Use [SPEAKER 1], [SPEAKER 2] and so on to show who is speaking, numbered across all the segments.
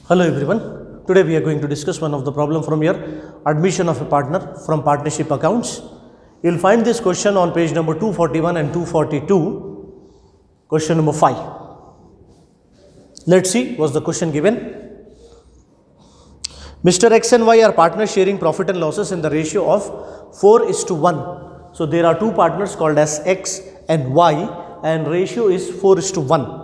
[SPEAKER 1] Hello everyone. Today we are going to discuss one of the problem from here, admission of a partner from partnership accounts. You will find this question on page number 241 and 242, question number 5. Let's see what's the question given. Mr. X and Y are partners sharing profit and losses in the ratio of 4:1. So there are two partners called as X and Y and ratio is 4:1.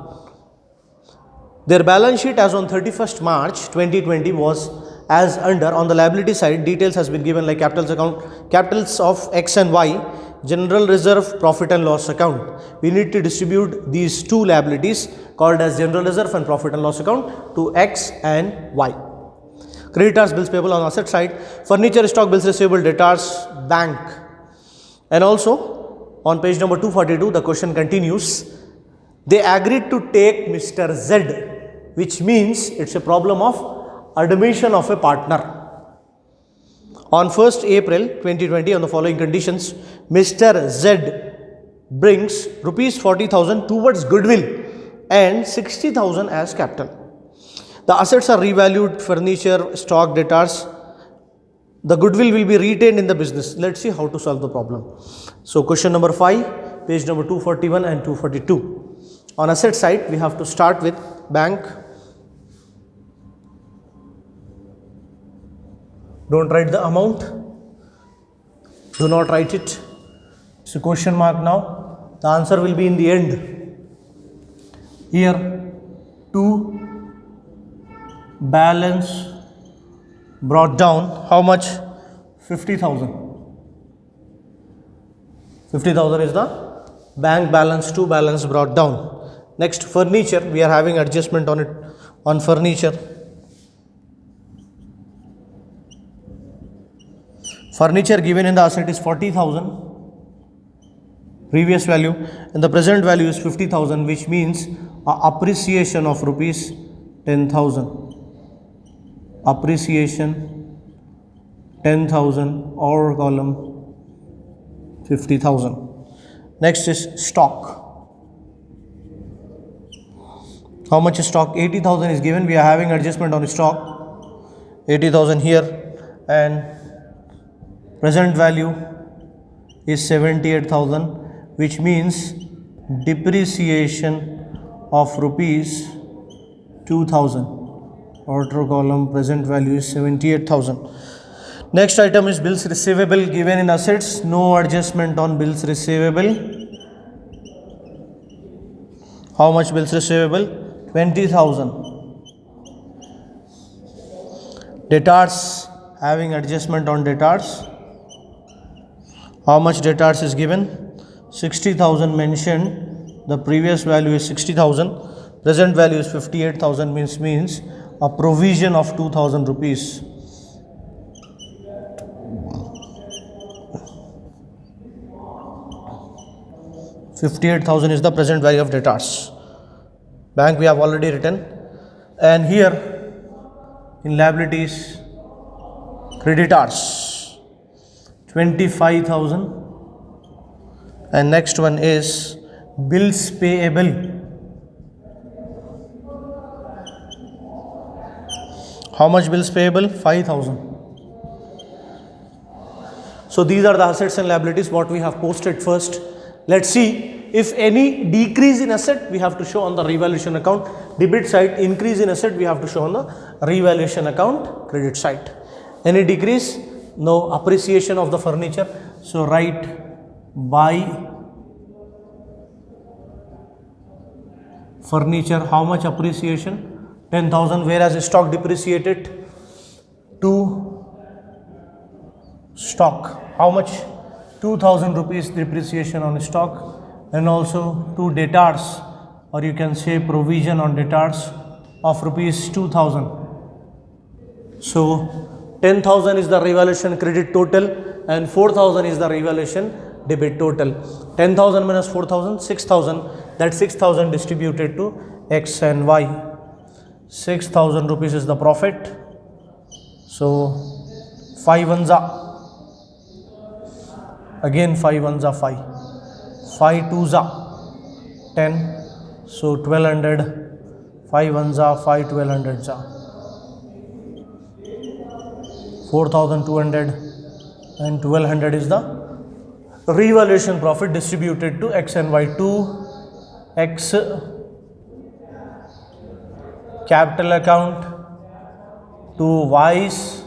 [SPEAKER 1] Their balance sheet as on 31st March 2020 was as under. On the liability side, details has been given like capitals of X and Y, general reserve, profit and loss account. We need to distribute these two liabilities called as general reserve and profit and loss account to X and Y. Creditors, bills payable on asset side, furniture, stock, bills receivable, debtors, bank. And also on page number 242 the question continues. They agreed to take Mr. Z, which means it's a problem of admission of a partner. On 1st April 2020 on the following conditions, Mr. Z brings rupees 40,000 towards goodwill and 60,000 as capital. The assets are revalued, furniture, stock, debtors. The goodwill will be retained in the business. Let's see how to solve the problem. So question number 5, page number 241 and 242. On asset side, we have to start with bank. Don't write the amount. Do not write it. It's a question mark now. The answer will be in the end. Here, to balance brought down, how much? 50,000. 50,000 is the bank balance to balance brought down. Next, furniture, we are having adjustment on it, on furniture. Furniture given in the asset is 40,000 previous value and the present value is 50,000, which means appreciation of rupees 10,000. Appreciation 10,000 or column 50,000. Next is stock. How much is stock? 80,000 is given. We are having adjustment on stock. 80,000 here and present value is 78,000, which means depreciation of rupees 2,000. Outer column present value is 78,000. Next item is bills receivable given in assets. No adjustment on bills receivable. How much bills receivable? 20,000. Debtors, having adjustment on debtors. How much debtors is given? 60,000 mentioned. The previous value is 60,000. Present value is 58,000, means a provision of 2,000 rupees. $58,000 is the present value of debtors. Bank we have already written. And here in liabilities, creditors 25,000. And next one is bills payable. How much bills payable? 5,000. So these are the assets and liabilities what we have posted first. Let's see. If any decrease in asset, we have to show on the revaluation account. Debit side, increase in asset, we have to show on the revaluation account, credit side. Any decrease? No. Appreciation of the furniture. So write buy furniture. How much appreciation? 10,000. Whereas stock depreciated to stock. How much? 2,000 rupees depreciation on stock. And also to debtors, or you can say provision on debtors of rupees 2,000. So 10,000 is the revaluation credit total and 4,000 is the revaluation debit total. 10,000 minus 4,000, 6,000. That 6,000 distributed to X and Y. 6,000 rupees is the profit. So 5 ones are. Again 5 ones are 5. 5 twos are 10. So 1200. 5 ones are 5 1200s are. 4,200 and 1,200 is the revaluation profit distributed to X and Y. To X capital account, to Y's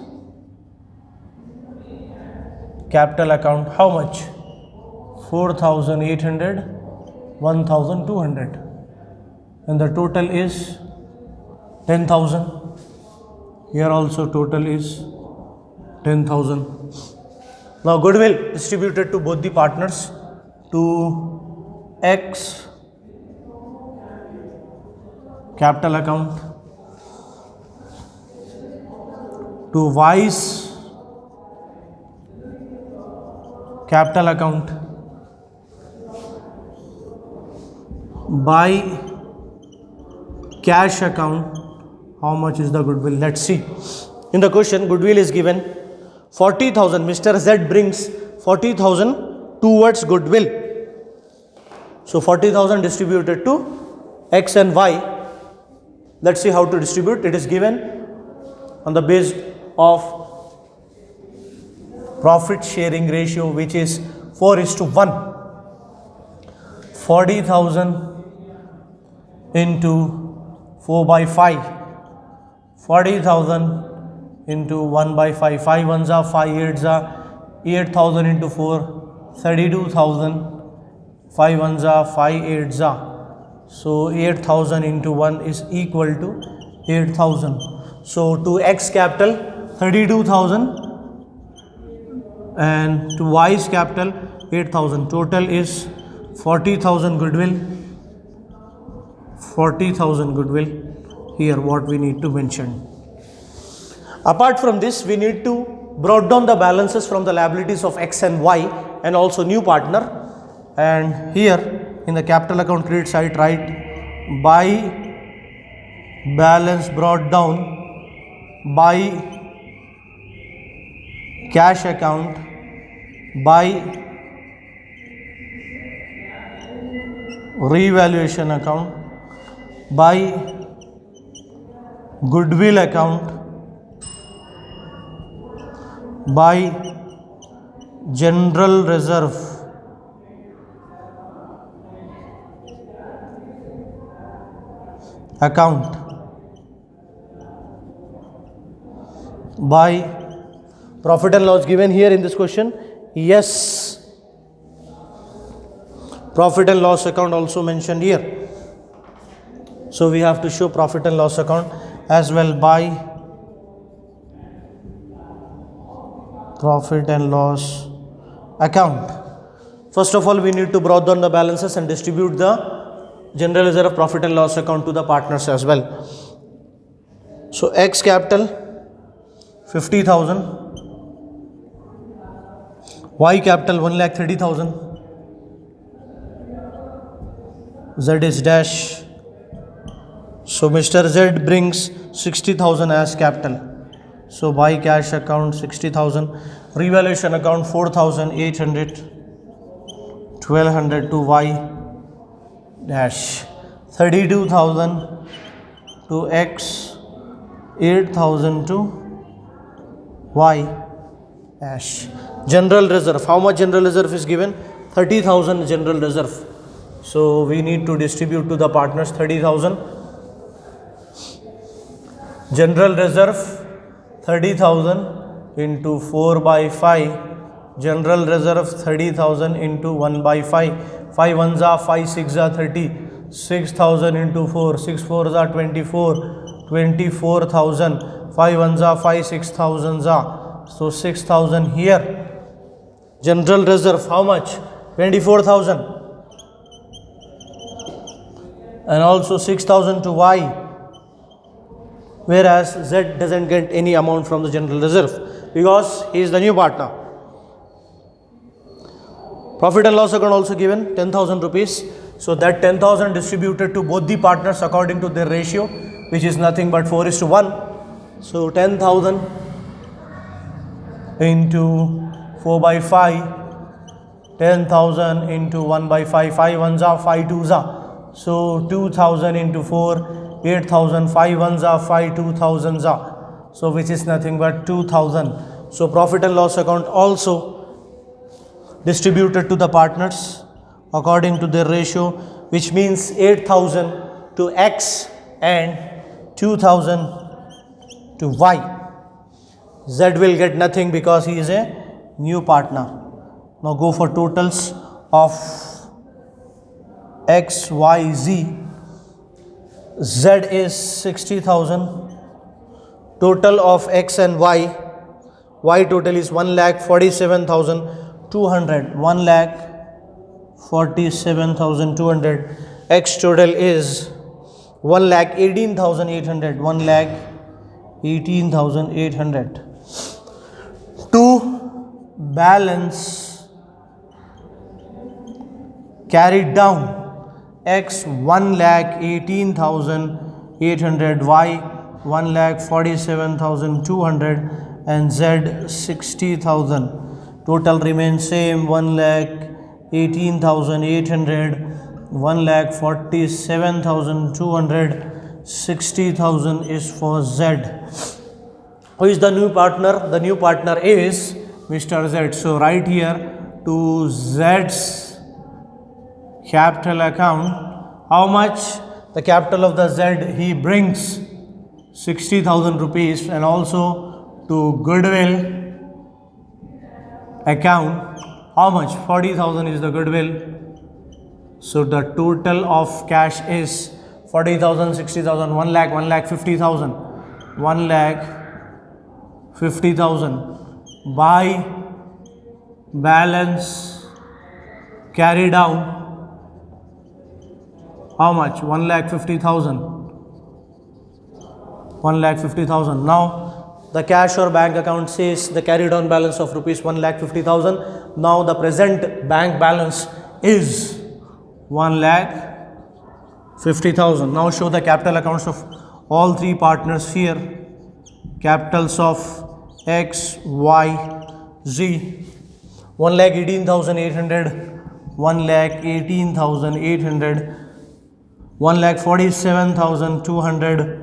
[SPEAKER 1] capital account, how much? 4,800, 1,200, and the total is 10,000. Here also total is 10,000. Now goodwill distributed to both the partners, to X capital account, to Y's capital account, by cash account. How much is the goodwill? Let's see. In the question, goodwill is given 40,000. Mr. Z brings 40,000 towards goodwill. So 40,000 distributed to X and Y. Let's see how to distribute. It is given on the basis of profit sharing ratio, which is 4:1. 40,000 into 4/5. 40,000 into 1/5. 5 ones are 5 8s are 8,000 into 4, 32,000. 5 ones are 5 8s are. So 8,000 into 1 is equal to 8,000. So to X capital 32,000 and to Y's capital 8,000. Total is 40,000 goodwill. 40,000 goodwill. Here what we need to mention. Apart from this, we need to brought down the balances from the liabilities of X and Y and also new partner. And here in the capital account credit side, write by balance brought down by cash account, by revaluation account, by goodwill account, by general reserve account, by profit and loss given here in this question. Yes, profit and loss account also mentioned here. So we have to show profit and loss account as well by profit and loss account. First of all, we need to brought down the balances and distribute the general reserve profit and loss account to the partners as well. So X capital 50,000, Y capital 1,30,000, Z is dash. So Mr. Z brings 60,000 as capital. So by cash account 60,000, revaluation account 4,800, 1,200 to Y dash, 32,000 to X, 8,000 to Y dash. General reserve, how much general reserve is given? 30,000 general reserve. So we need to distribute to the partners 30,000. General reserve 30,000 into 4/5. General reserve 30,000 into 1/5. 5 ones are 5 6 are 30. 6,000 into 4. 6 4s are 24. 24,000. 5 ones are 5 6,000s are. So 6,000 here. General reserve how much? 24,000. And also 6,000 to Y. Whereas Z doesn't get any amount from the general reserve because he is the new partner. Profit and loss account also given 10,000 rupees. So that 10,000 distributed to both the partners according to their ratio, which is nothing but 4:1. So 10,000 into 4/5, 10,000 into 1/5. 5 ones are 5 2s are. So 2,000 into 4. 8,000, 5 ones are 5 2,000s are. So which is nothing but 2,000. So profit and loss account also distributed to the partners according to their ratio, which means 8,000 to X and 2,000 to Y. Z will get nothing because he is a new partner. Now go for totals of X, Y, Z. Z is 60,000. Total of X and Y. Y total is 1,47,200. 1,47,200. X total is 1,18,800. 1,18,800. To balance carried down, X 1,18,800, Y 1,47,200 and Z 60,000. Total remains same, 1,18,800, 1,47,200, 60,000 is for Z. Who is the new partner? The new partner is Mr. Z. So right here to Z's capital account, how much the capital of the Z he brings 60,000 rupees, and also to goodwill account, how much? 40,000 is the goodwill. So the total of cash is 40,000, 60,000, 1 lakh, 1,50,000, 1,50,000 by balance carry down. How much? 1,50,000. 1,50,000. Now the cash or bank account says the carried on balance of rupees 1,50,000. Now the present bank balance is 1,50,000. Now show the capital accounts of all three partners here. Capitals of X, Y, Z. 1,18,800, 1,18,800, 1,47,200,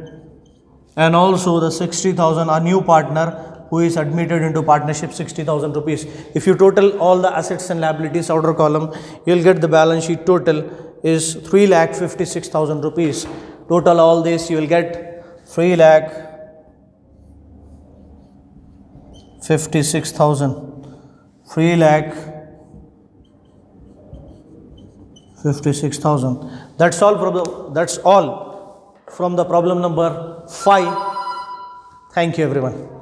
[SPEAKER 1] and also the 60,000, a new partner who is admitted into partnership, 60,000 rupees. If you total all the assets and liabilities, outer column, you will get the balance sheet total is 3,56,000 rupees. Total all this, you will get 3,56,000. 3,56,000. That's all from the problem number 5. Thank you everyone.